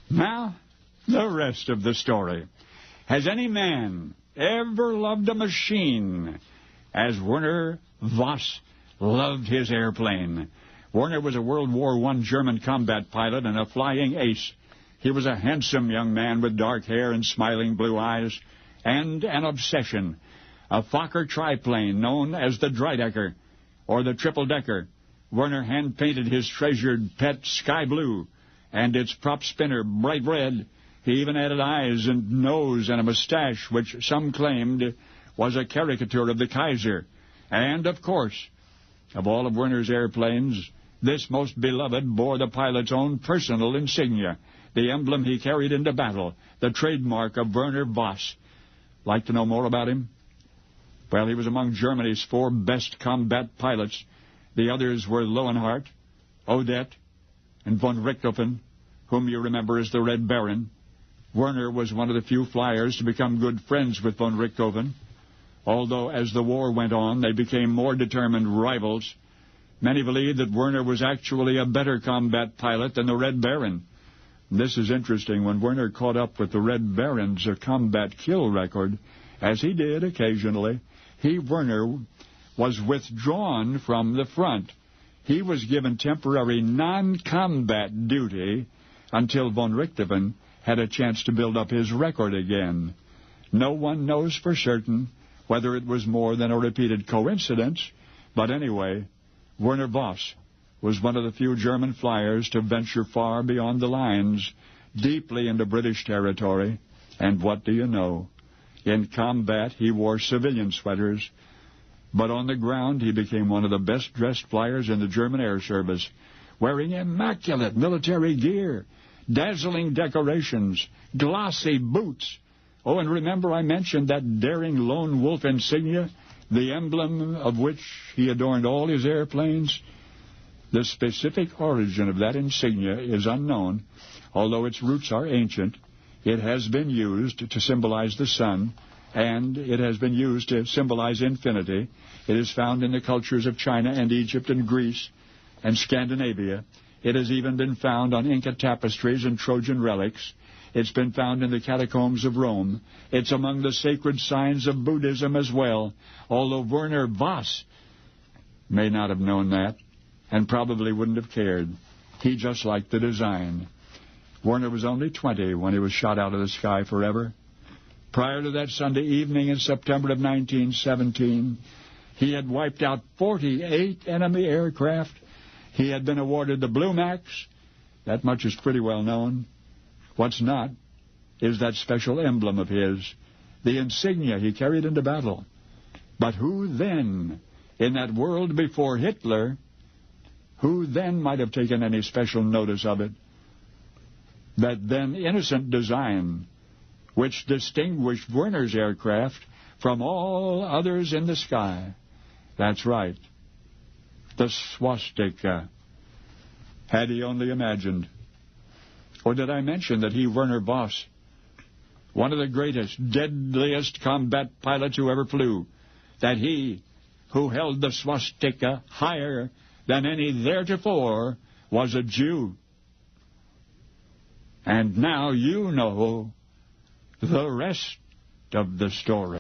Now, the rest of the story. Has any man ever loved a machine as Werner Voss loved his airplane? Werner was a World War I German combat pilot and a flying ace. He was a handsome young man with dark hair and smiling blue eyes, and an obsession, a Fokker triplane known as the Dreidecker, or the triple-decker. Werner hand-painted his treasured pet sky blue, and its prop spinner bright red. He even added eyes and nose and a mustache, which some claimed was a caricature of the Kaiser. And, of course, of all of Werner's airplanes, this most beloved bore the pilot's own personal insignia, the emblem he carried into battle, the trademark of Werner Voss. Like to know more about him? Well, he was among Germany's 4 best combat pilots. The others were Lowenhart, Odette, and von Richthofen, whom you remember as the Red Baron. Werner was one of the few flyers to become good friends with von Richthofen, although as the war went on, they became more determined rivals. Many believe that Werner was actually a better combat pilot than the Red Baron. This is interesting. When Werner caught up with the Red Baron's combat kill record, as he did occasionally, Werner, was withdrawn from the front. He was given temporary non-combat duty until von Richthofen had a chance to build up his record again. No one knows for certain whether it was more than a repeated coincidence, but anyway, Werner Voss was one of the few German flyers to venture far beyond the lines, deeply into British territory. And what do you know? In combat, he wore civilian sweaters, but on the ground, he became one of the best-dressed flyers in the German air service, wearing immaculate military gear, dazzling decorations, glossy boots. Oh, and remember I mentioned that daring lone wolf insignia, the emblem of which he adorned all his airplanes? The specific origin of that insignia is unknown, although its roots are ancient. It has been used to symbolize the sun, and it has been used to symbolize infinity. It is found in the cultures of China and Egypt and Greece and Scandinavia. It has even been found on Inca tapestries and Trojan relics. It's been found in the catacombs of Rome. It's among the sacred signs of Buddhism as well, although Werner Voss may not have known that and probably wouldn't have cared. He just liked the design. Werner was only 20 when he was shot out of the sky forever. Prior to that Sunday evening in September of 1917, he had wiped out 48 enemy aircraft. He had been awarded the Blue Max. That much is pretty well known. What's not is that special emblem of his, the insignia he carried into battle. But who then, in that world before Hitler, who then might have taken any special notice of it? That then innocent design, which distinguished Werner's aircraft from all others in the sky. That's right, the Swastika. Had he only imagined. Or did I mention that Werner Voss, one of the greatest, deadliest combat pilots who ever flew, that he, who held the Swastika higher than any theretofore, was a Jew? And now you know the rest of the story.